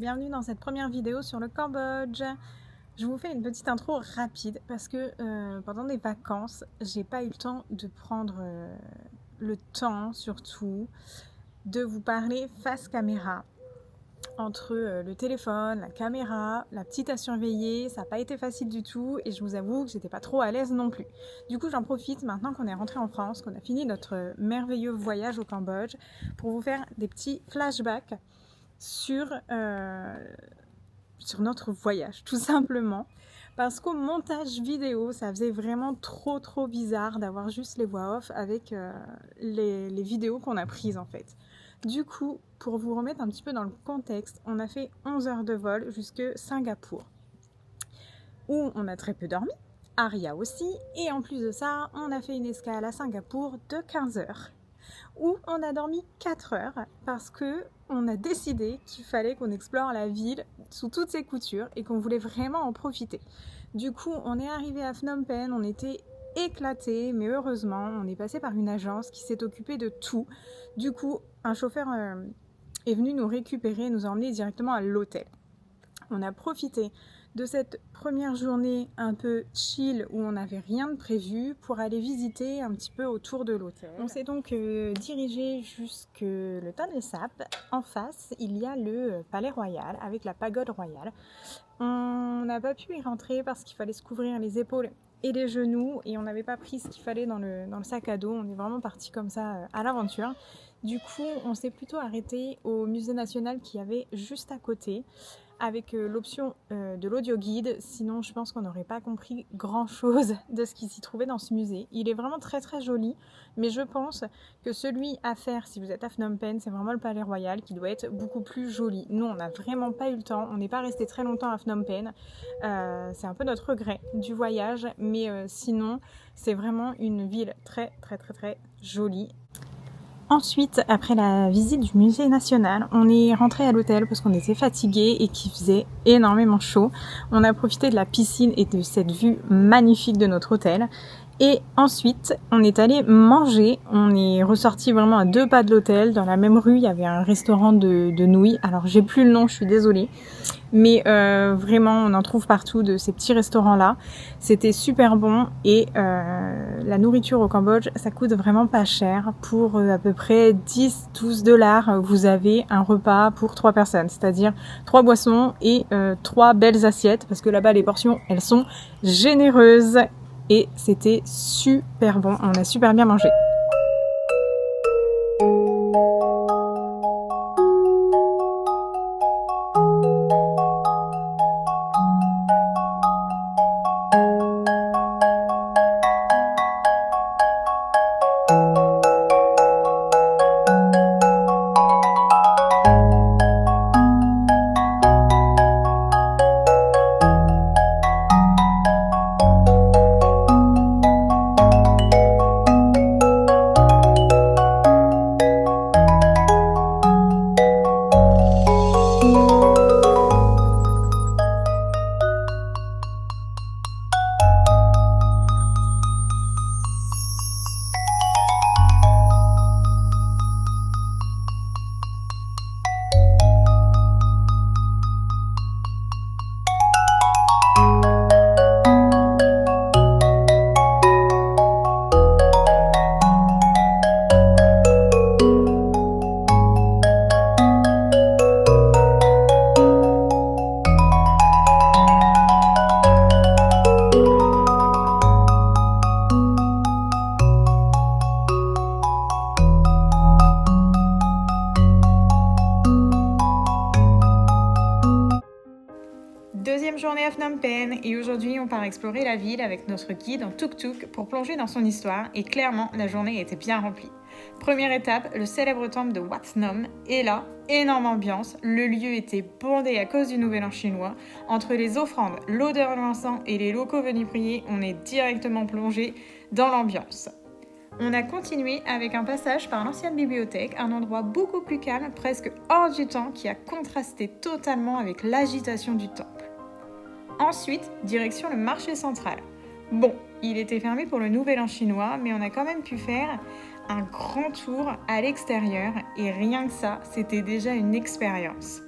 bienvenue dans cette première vidéo sur le Cambodge. Je vous fais une petite intro rapide parce que pendant des vacances, j'ai pas eu le temps de prendre le temps surtout de vous parler face caméra. Entre le téléphone, la caméra, la petite à surveiller, ça n'a pas été facile du tout et je vous avoue que j'étais pas trop à l'aise non plus. Du coup, j'en profite maintenant qu'on est rentré en France, qu'on a fini notre merveilleux voyage au Cambodge pour vous faire des petits flashbacks sur notre voyage, tout simplement. Parce qu'au montage vidéo, ça faisait vraiment trop bizarre d'avoir juste les voix off avec les vidéos qu'on a prises en fait. Du coup, pour vous remettre un petit peu dans le contexte, on a fait 11 heures de vol jusque Singapour, où on a très peu dormi, Aria aussi, et en plus de ça, on a fait une escale à Singapour de 15 heures, où on a dormi 4 heures, parce que on a décidé qu'il fallait qu'on explore la ville sous toutes ses coutures, et qu'on voulait vraiment en profiter. Du coup, on est arrivé à Phnom Penh, on était éclaté, mais heureusement, on est passé par une agence qui s'est occupée de tout. Du coup, un chauffeur est venu nous récupérer et nous a emmenés directement à l'hôtel. On a profité de cette première journée un peu chill où on n'avait rien de prévu pour aller visiter un petit peu autour de l'hôtel. On s'est donc dirigé jusque le Tonle Sap. En face, il y a le palais royal avec la pagode royale. On n'a pas pu y rentrer parce qu'il fallait se couvrir les épaules et les genoux et on n'avait pas pris ce qu'il fallait dans le sac à dos. On est vraiment parti comme ça à l'aventure. Du coup, on s'est plutôt arrêté au musée national qui y avait juste à côté avec l'option de l'audio guide. Sinon, je pense qu'on n'aurait pas compris grand chose de ce qui s'y trouvait dans ce musée. Il est vraiment très joli, mais je pense que celui à faire si vous êtes à Phnom Penh, c'est vraiment le palais royal qui doit être beaucoup plus joli. Nous, on n'a vraiment pas eu le temps, on n'est pas resté très longtemps à Phnom Penh. C'est un peu notre regret du voyage, mais sinon, c'est vraiment une ville très jolie. Ensuite, après la visite du musée national, on est rentré à l'hôtel parce qu'on était fatigué et qu'il faisait énormément chaud. On a profité de la piscine et de cette vue magnifique de notre hôtel. Et ensuite, on est allé manger. On est ressorti vraiment à 2 pas de l'hôtel. Dans la même rue, il y avait un restaurant de nouilles. Alors, j'ai plus le nom, je suis désolée. Mais vraiment, on en trouve partout de ces petits restaurants-là. C'était super bon et la nourriture au Cambodge, ça coûte vraiment pas cher. Pour à peu près 10-12 $, vous avez un repas pour 3 personnes. C'est-à-dire 3 boissons et 3 belles assiettes. Parce que là-bas, les portions, elles sont généreuses. Et c'était super bon. On a super bien mangé. Deuxième journée à Phnom Penh et aujourd'hui on part explorer la ville avec notre guide en tuk-tuk pour plonger dans son histoire et clairement la journée était bien remplie. Première étape, le célèbre temple de Wat Nom et là, énorme ambiance, le lieu était bondé à cause du nouvel an chinois. Entre les offrandes, l'odeur de l'encens et les locaux venus prier, on est directement plongé dans l'ambiance. On a continué avec un passage par l'ancienne bibliothèque, un endroit beaucoup plus calme, presque hors du temps, qui a contrasté totalement avec l'agitation du temple. Ensuite, direction le marché central. Bon, il était fermé pour le nouvel an chinois, mais on a quand même pu faire un grand tour à l'extérieur et rien que ça, c'était déjà une expérience.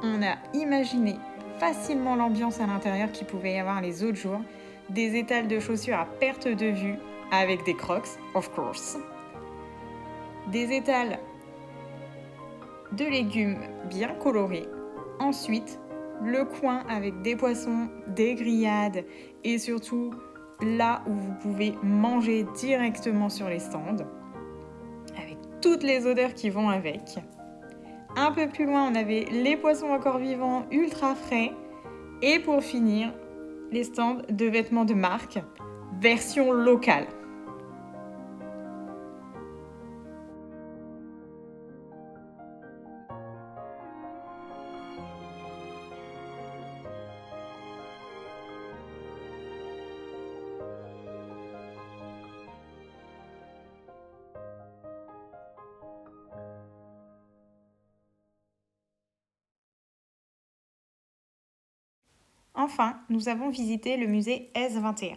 on a imaginé facilement l'ambiance à l'intérieur qu'il pouvait y avoir les autres jours. Des étals de chaussures à perte de vue, avec des crocs, of course. Des étals de légumes bien colorés. Ensuite, le coin avec des poissons, des grillades et surtout là où vous pouvez manger directement sur les stands avec toutes les odeurs qui vont avec. Un peu plus loin, on avait les poissons encore vivants ultra frais et pour finir, les stands de vêtements de marque version locale. Enfin, nous avons visité le musée S21,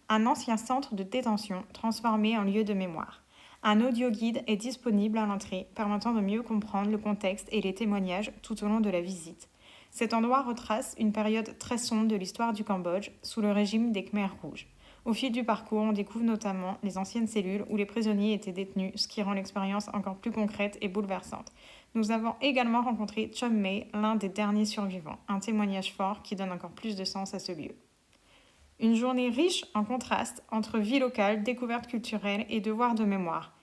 un ancien centre de détention transformé en lieu de mémoire. Un audio-guide est disponible à l'entrée, permettant de mieux comprendre le contexte et les témoignages tout au long de la visite. Cet endroit retrace une période très sombre de l'histoire du Cambodge sous le régime des Khmers rouges. Au fil du parcours, on découvre notamment les anciennes cellules où les prisonniers étaient détenus, ce qui rend l'expérience encore plus concrète et bouleversante. Nous avons également rencontré Chom May, l'un des derniers survivants, un témoignage fort qui donne encore plus de sens à ce lieu. Une journée riche en contrastes entre vie locale, découverte culturelle et devoir de mémoire.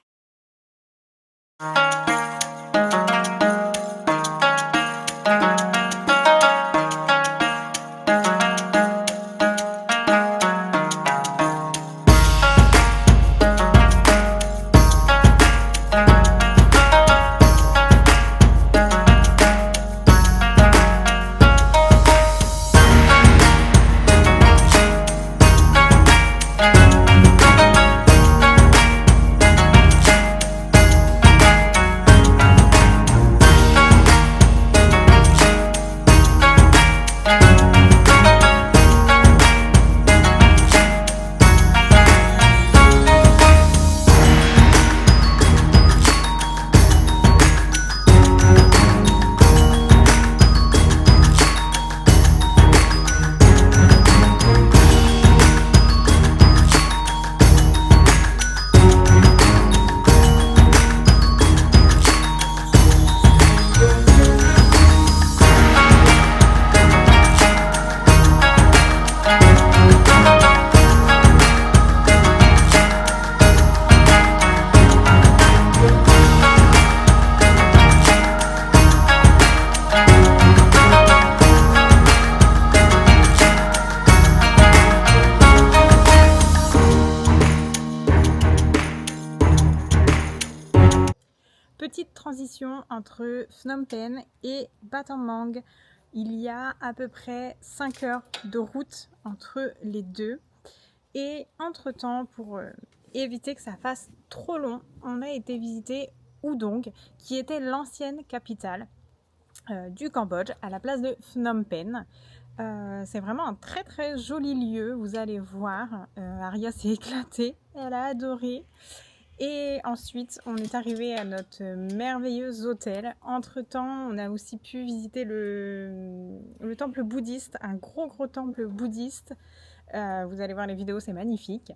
Petite transition entre Phnom Penh et Battambang. Il y a à peu près 5 heures de route entre les deux. Et entre-temps, pour éviter que ça fasse trop long, on a été visiter Udong, qui était l'ancienne capitale du Cambodge, à la place de Phnom Penh. C'est vraiment un très très joli lieu, vous allez voir. Aria s'est éclatée, elle a adoré. Et ensuite, on est arrivé à notre merveilleux hôtel. Entre-temps, on a aussi pu visiter le temple bouddhiste, un gros temple bouddhiste. Vous allez voir les vidéos, c'est magnifique.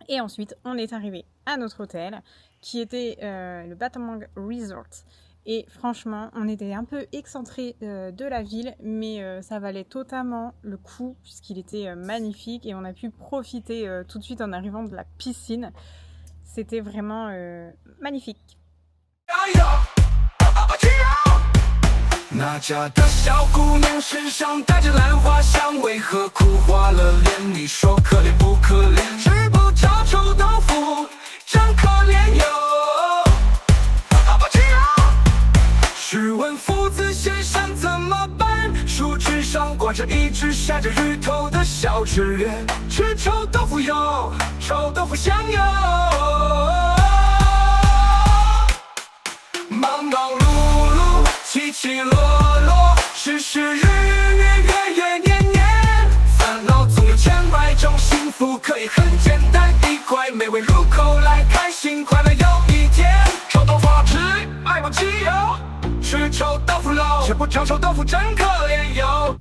Et ensuite, on est arrivé à notre hôtel, qui était le Battambang Resort. Et franchement, on était un peu excentré de la ville, mais ça valait totalement le coup, puisqu'il était magnifique. Et on a pu profiter tout de suite en arrivant de la piscine. C'était vraiment magnifique. 那家的小姑娘身上带着兰花香，为何苦花了脸？你说可怜不可怜？吃不着臭豆腐，真可怜哟。试问夫子先生怎么办？树枝上挂着一只晒着日头的小纸人，吃臭豆腐哟，臭豆腐香哟。忙忙碌碌，起起落落，时时日日，月月年年，烦恼总有千百种，幸福可以很简单，一块美味入口来，开心快乐又一天。臭豆腐好吃，爱忘记哟，吃臭豆腐喽。却不尝臭豆腐真可怜哟。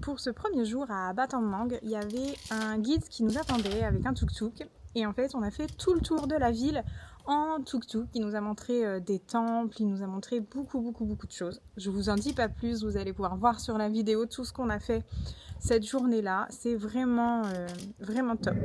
Pour ce premier jour à Battang Mang, il y avait un guide qui nous attendait avec un tuk-tuk. Et en fait, on a fait tout le tour de la ville en tuk-tuk. Il nous a montré des temples, il nous a montré beaucoup de choses. Je vous en dis pas plus, vous allez pouvoir voir sur la vidéo tout ce qu'on a fait cette journée-là. C'est vraiment top.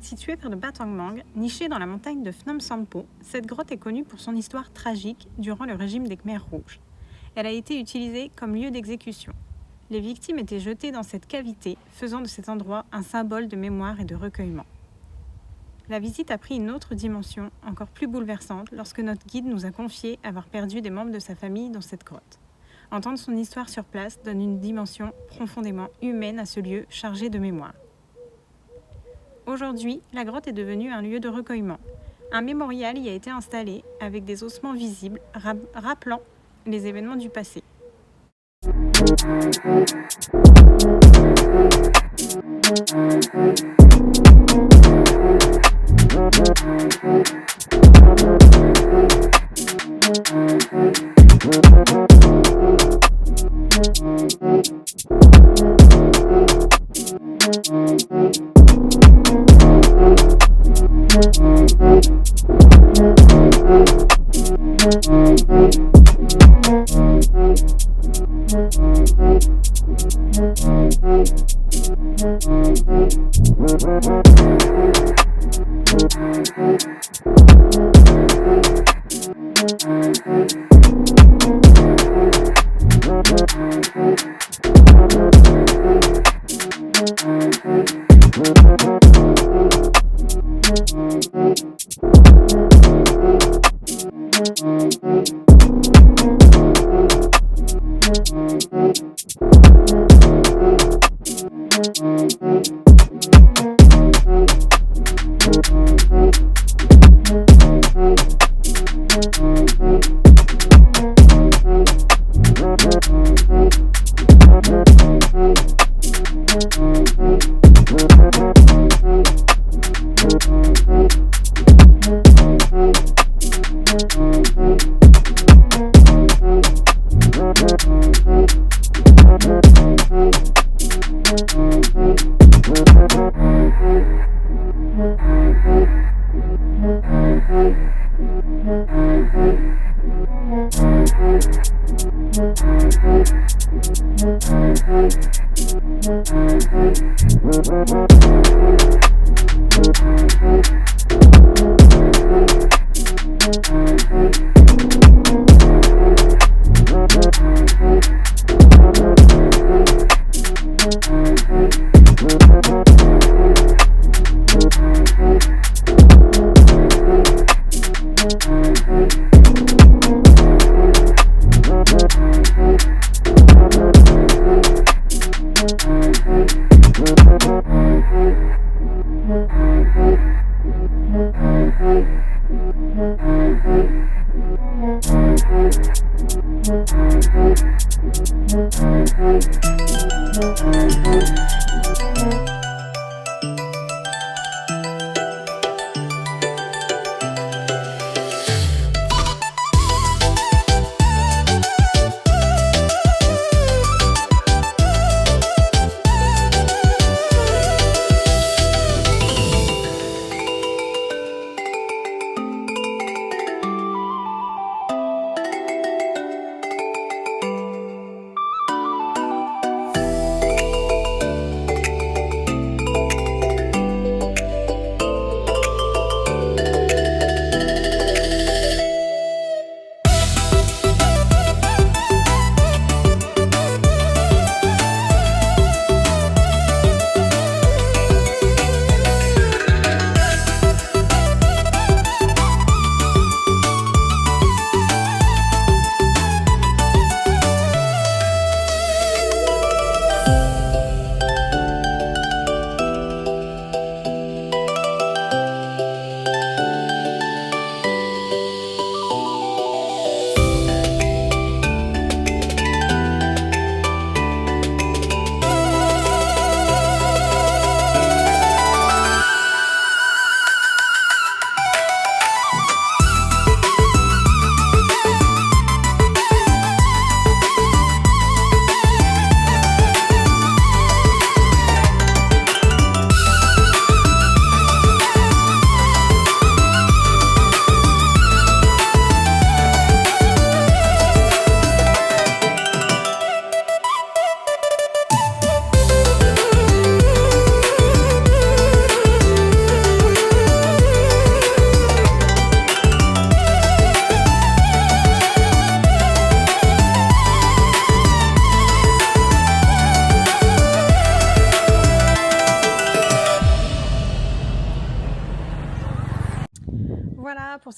Située près de Battang Mang, nichée dans la montagne de Phnom Sampho, cette grotte est connue pour son histoire tragique durant le régime des Khmers rouges. Elle a été utilisée comme lieu d'exécution. Les victimes étaient jetées dans cette cavité, faisant de cet endroit un symbole de mémoire et de recueillement. La visite a pris une autre dimension, encore plus bouleversante, lorsque notre guide nous a confié avoir perdu des membres de sa famille dans cette grotte. Entendre son histoire sur place donne une dimension profondément humaine à ce lieu chargé de mémoire. Aujourd'hui, la grotte est devenue un lieu de recueillement. Un mémorial y a été installé avec des ossements visibles rappelant les événements du passé.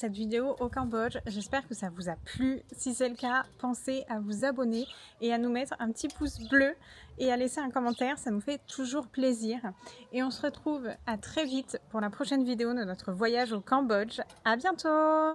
cette vidéo au Cambodge. J'espère que ça vous a plu. Si c'est le cas, pensez à vous abonner et à nous mettre un petit pouce bleu et à laisser un commentaire, ça nous fait toujours plaisir. Et on se retrouve à très vite pour la prochaine vidéo de notre voyage au Cambodge. À bientôt!